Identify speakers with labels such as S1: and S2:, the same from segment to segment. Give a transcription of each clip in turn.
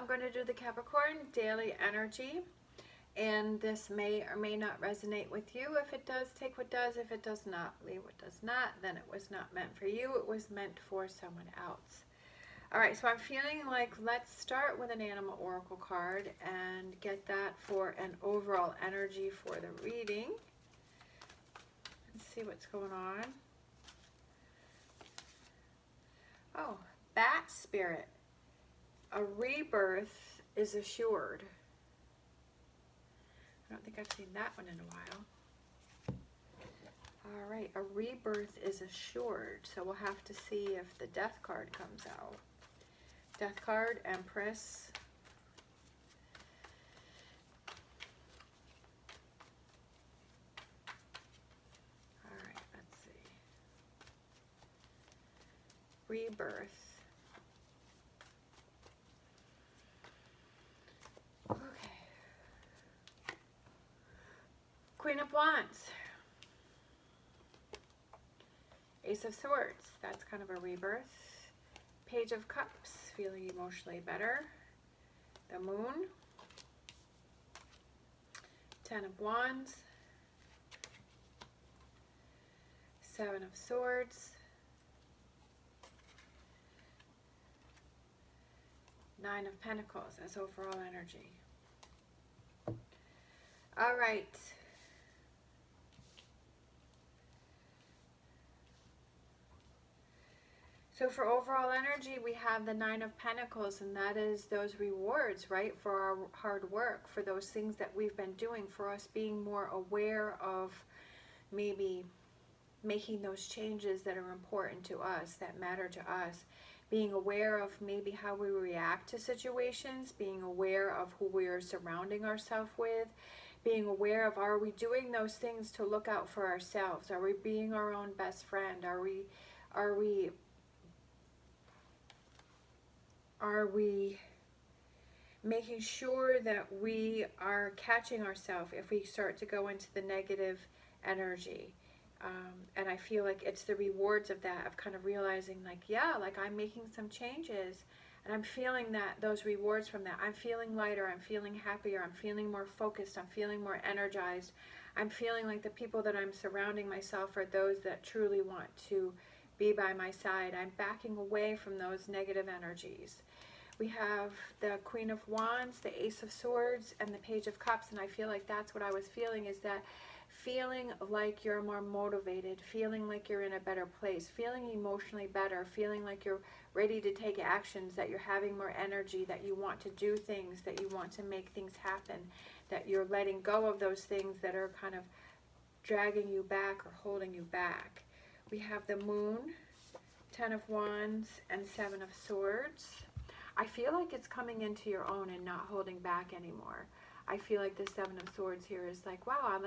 S1: I'm going to do the Capricorn daily energy, and this may or may not resonate with you. If it does, take what does. If it does not, leave what does not. Then it was not meant for you. It was meant for someone else. All right, so I'm feeling like let's start with an animal oracle card and get that for an overall energy for the reading. Let's see what's going on. Oh, bat spirit. A rebirth is assured. I don't think I've seen that one in a while. All right, a rebirth is assured. So we'll have to see if the death card comes out. Death card, Empress. All right, let's see. Rebirth. Queen of Wands, Ace of Swords, that's kind of a rebirth. Page of Cups, feeling emotionally better. The Moon, Ten of Wands, Seven of Swords, Nine of Pentacles as overall energy. All right. So for overall energy, we have the Nine of Pentacles, and that is those rewards, right, for our hard work, for those things that we've been doing, for us being more aware of maybe making those changes that are important to us, that matter to us, being aware of maybe how we react to situations, being aware of who we are surrounding ourselves with, being aware of, are we doing those things to look out for ourselves? Are we being our own best friend? Are we making sure that we are catching ourselves if we start to go into the negative energy? And I feel like it's the rewards of that, of kind of realizing like, yeah, like I'm making some changes and I'm feeling that, those rewards from that. I'm feeling lighter, I'm feeling happier, I'm feeling more focused, I'm feeling more energized. I'm feeling like the people that I'm surrounding myself are those that truly want to be by my side. I'm backing away from those negative energies. We have the Queen of Wands, the Ace of Swords, and the Page of Cups, and I feel like that's what I was feeling, is that feeling like you're more motivated, feeling like you're in a better place, feeling emotionally better, feeling like you're ready to take actions, that you're having more energy, that you want to do things, that you want to make things happen, that you're letting go of those things that are kind of dragging you back or holding you back. We have the Moon, Ten of Wands, and Seven of Swords. I feel like it's coming into your own and not holding back anymore. I feel like the Seven of Swords here is like, wow,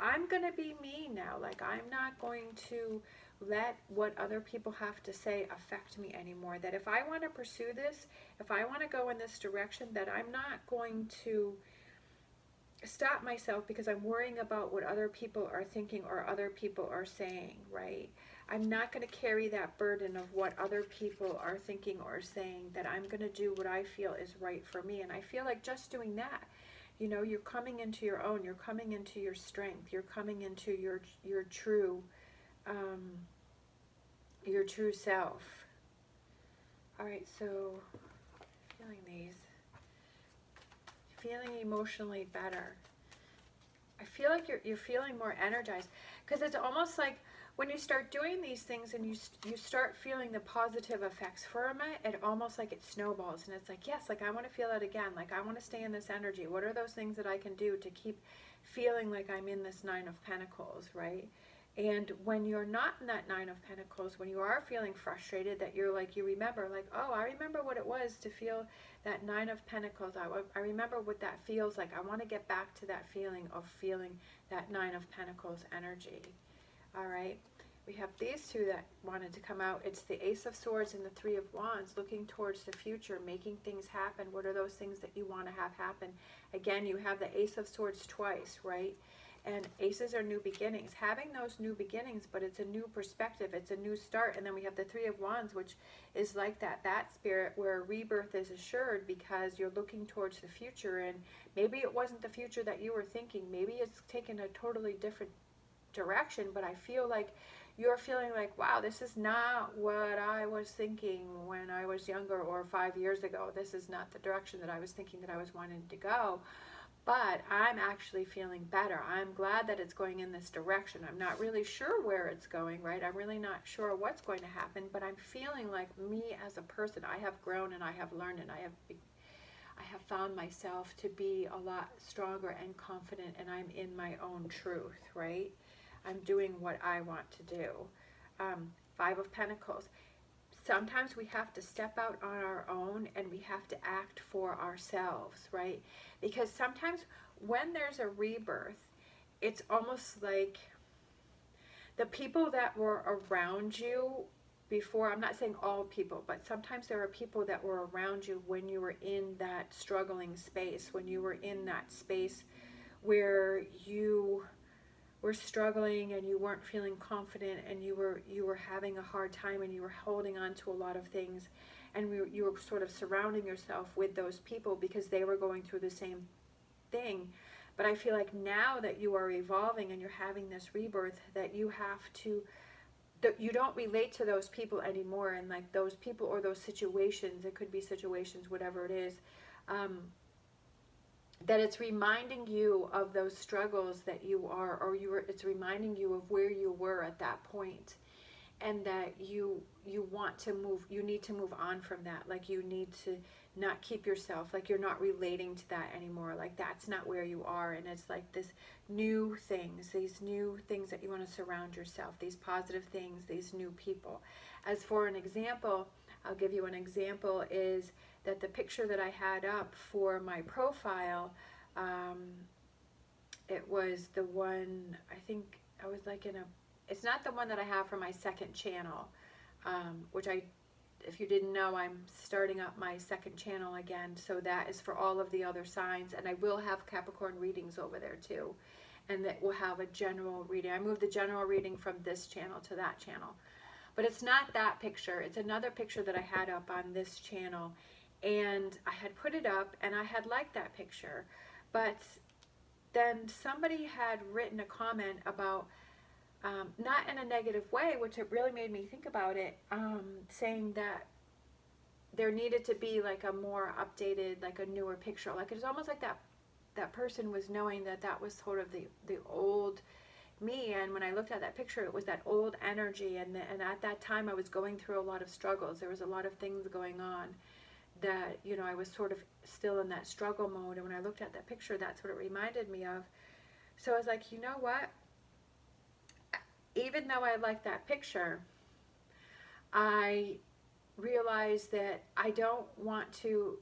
S1: I'm gonna be me now. Like, I'm not going to let what other people have to say affect me anymore. That if I want to pursue this, if I want to go in this direction, that I'm not going to stop myself because I'm worrying about what other people are thinking or other people are saying, right? I'm not going to carry that burden of what other people are thinking or saying, that I'm going to do what I feel is right for me. And I feel like just doing that, you know, you're coming into your own, you're coming into your strength, you're coming into your true self. All right, so feeling these. Feeling emotionally better. I feel like you're feeling more energized, because it's almost like when you start doing these things and you start feeling the positive effects from it, it almost like it snowballs, and it's like, yes, like I want to feel it again, like I want to stay in this energy. What are those things that I can do to keep feeling like I'm in this Nine of Pentacles, right? And when you're not in that Nine of Pentacles, when you are feeling frustrated, that you're like, you remember like, oh, I remember what it was to feel that Nine of Pentacles. I remember what that feels like. I want to get back to that feeling of feeling that Nine of Pentacles energy. All right. We have these two that wanted to come out. It's the Ace of Swords and the Three of Wands, looking towards the future, making things happen. What are those things that you want to have happen? Again, you have the Ace of Swords twice, right? And aces are new beginnings. Having those new beginnings, but it's a new perspective. It's a new start. And then we have the Three of Wands, which is like that spirit where rebirth is assured because you're looking towards the future. And maybe it wasn't the future that you were thinking. Maybe it's taken a totally different direction. But I feel like you're feeling like, wow, this is not what I was thinking when I was younger or 5 years ago. This is not the direction that I was thinking that I was wanting to go. But I'm actually feeling better. I'm glad that it's going in this direction. I'm not really sure where it's going, right? I'm really not sure what's going to happen, but I'm feeling like me as a person, I have grown and I have learned and I have found myself to be a lot stronger and confident, and I'm in my own truth, right? I'm doing what I want to do. Five of Pentacles. Sometimes we have to step out on our own and we have to act for ourselves, right? Because sometimes when there's a rebirth, it's almost like the people that were around you before, I'm not saying all people, but sometimes there are people that were around you when you were in that struggling space, when you were in that space where you were struggling and you weren't feeling confident and you were having a hard time and you were holding on to a lot of things, and you were sort of surrounding yourself with those people because they were going through the same thing. But I feel like now that you are evolving and you're having this rebirth, that you have to, that you don't relate to those people anymore, and like those people or those situations, it could be situations, whatever it is, that it's reminding you of those struggles that you are, or it's reminding you of where you were at that point, and that you want to move, you need to move on from that. Like you need to not keep yourself, like you're not relating to that anymore, like that's not where you are. And it's like this new things, these new things that you want to surround yourself, these positive things, these new people. As for an example, I'll give you an example, is that the picture that I had up for my profile, it was the one, I think I was like in a, it's not the one that I have for my second channel, which if you didn't know, I'm starting up my second channel again. So that is for all of the other signs, and I will have Capricorn readings over there too. And that will have a general reading. I moved the general reading from this channel to that channel. But it's not that picture. It's another picture that I had up on this channel. And I had put it up and I had liked that picture. But then somebody had written a comment about, not in a negative way, which it really made me think about it, saying that there needed to be like a more updated, like a newer picture. Like it's almost like that person was knowing that that was sort of the old me. And when I looked at that picture, it was that old energy, and at that time I was going through a lot of struggles. There was a lot of things going on that, you know, I was sort of still in that struggle mode. And when I looked at that picture, that's what it reminded me of. So I was like, you know what, even though I like that picture, I realized that I don't want to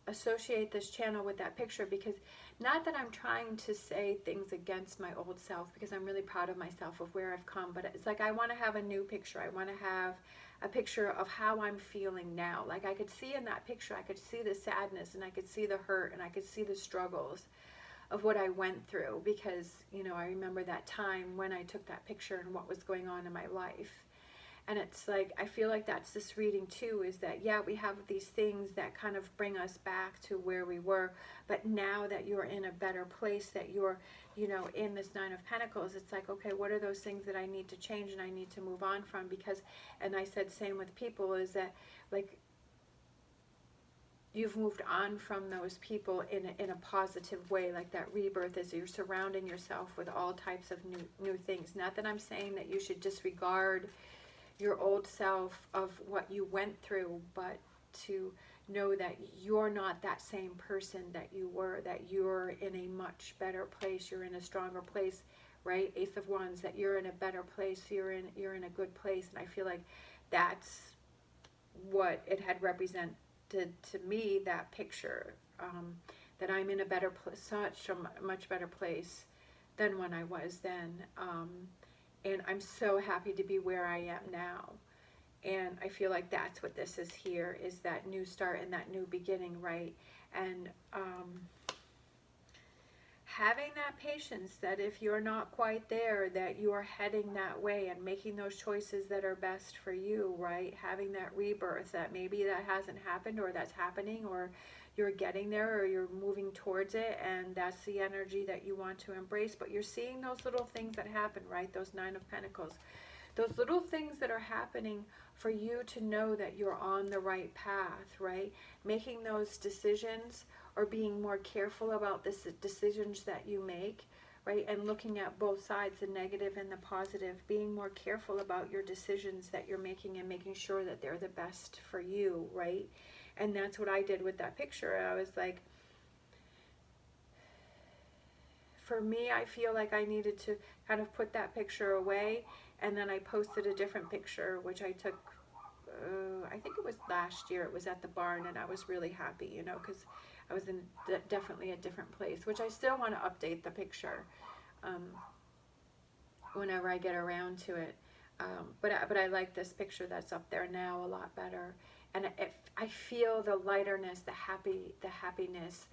S1: associate this channel with that picture, because not that I'm trying to say things against my old self, because I'm really proud of myself of where I've come, but it's like I want to have a new picture. I want to have a picture of how I'm feeling now. Like I could see in that picture, I could see the sadness and I could see the hurt and I could see the struggles of what I went through, because, you know, I remember that time when I took that picture and what was going on in my life. And it's like, I feel like that's this reading too, is that, yeah, we have these things that kind of bring us back to where we were, but now that you're in a better place, that you're, you know, in this Nine of Pentacles, it's like, okay, what are those things that I need to change and I need to move on from? Because, and I said same with people, is that like you've moved on from those people in a positive way, like that rebirth is you're surrounding yourself with all types of new things. Not that I'm saying that you should disregard your old self of what you went through, but to know that you're not that same person that you were, that you're in a much better place, you're in a stronger place, right? Ace of Wands, that you're in a better place, you're in a good place. And I feel like that's what it had represented to me, that picture, that I'm in a better place, such a much better place than when I was then. And I'm so happy to be where I am now. And I feel like that's what this is here, is that new start and that new beginning, right? And having that patience that if you're not quite there, that you are heading that way and making those choices that are best for you, right? Having that rebirth, that maybe that hasn't happened or that's happening, or you're getting there or you're moving towards it, and that's the energy that you want to embrace. But you're seeing those little things that happen, right? Those Nine of Pentacles, those little things that are happening for you to know that you're on the right path, right? Making those decisions or being more careful about the decisions that you make, right? And looking at both sides, the negative and the positive, being more careful about your decisions that you're making and making sure that they're the best for you, right? And that's what I did with that picture. I was like, for me, I feel like I needed to kind of put that picture away, and then I posted a different picture, which I took, I think it was last year. It was at the barn, and I was really happy, you know, because I was in definitely a different place, which I still want to update the picture whenever I get around to it. But I like this picture that's up there now a lot better, and I feel the lighterness, the happiness,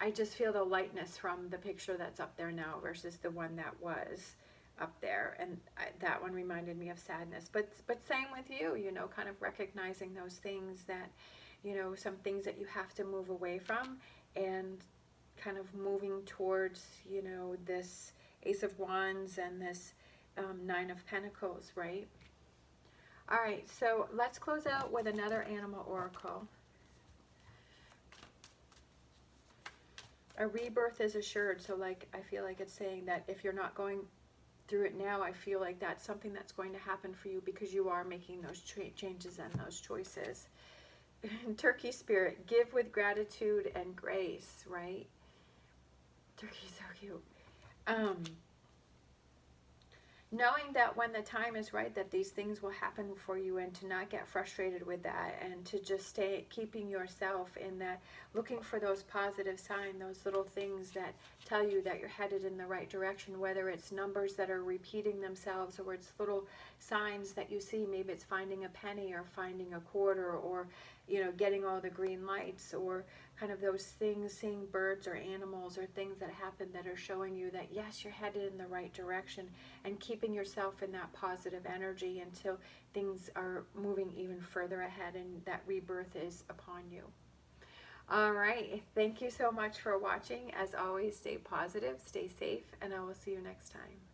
S1: I just feel the lightness from the picture that's up there now versus the one that was up there, and that one reminded me of sadness. But same with you, you know, kind of recognizing those things that, you know, some things that you have to move away from, and kind of moving towards, you know, this Ace of Wands and this Nine of Pentacles, right? All right, so let's close out with another animal oracle. A rebirth is assured. So like, I feel like it's saying that if you're not going through it now, I feel like that's something that's going to happen for you because you are making those changes and those choices. Turkey spirit, give with gratitude and grace, right? Turkey's so cute. Knowing that when the time is right that these things will happen for you, and to not get frustrated with that, and to just stay keeping yourself in that, looking for those positive signs, those little things that tell you that you're headed in the right direction, whether it's numbers that are repeating themselves or it's little signs that you see. Maybe it's finding a penny or finding a quarter, or, you know, getting all the green lights, or kind of those things, seeing birds or animals or things that happen that are showing you that yes, you're headed in the right direction, and keeping yourself in that positive energy until things are moving even further ahead and that rebirth is upon you. All right, thank you so much for watching. As always, stay positive, stay safe, and I will see you next time.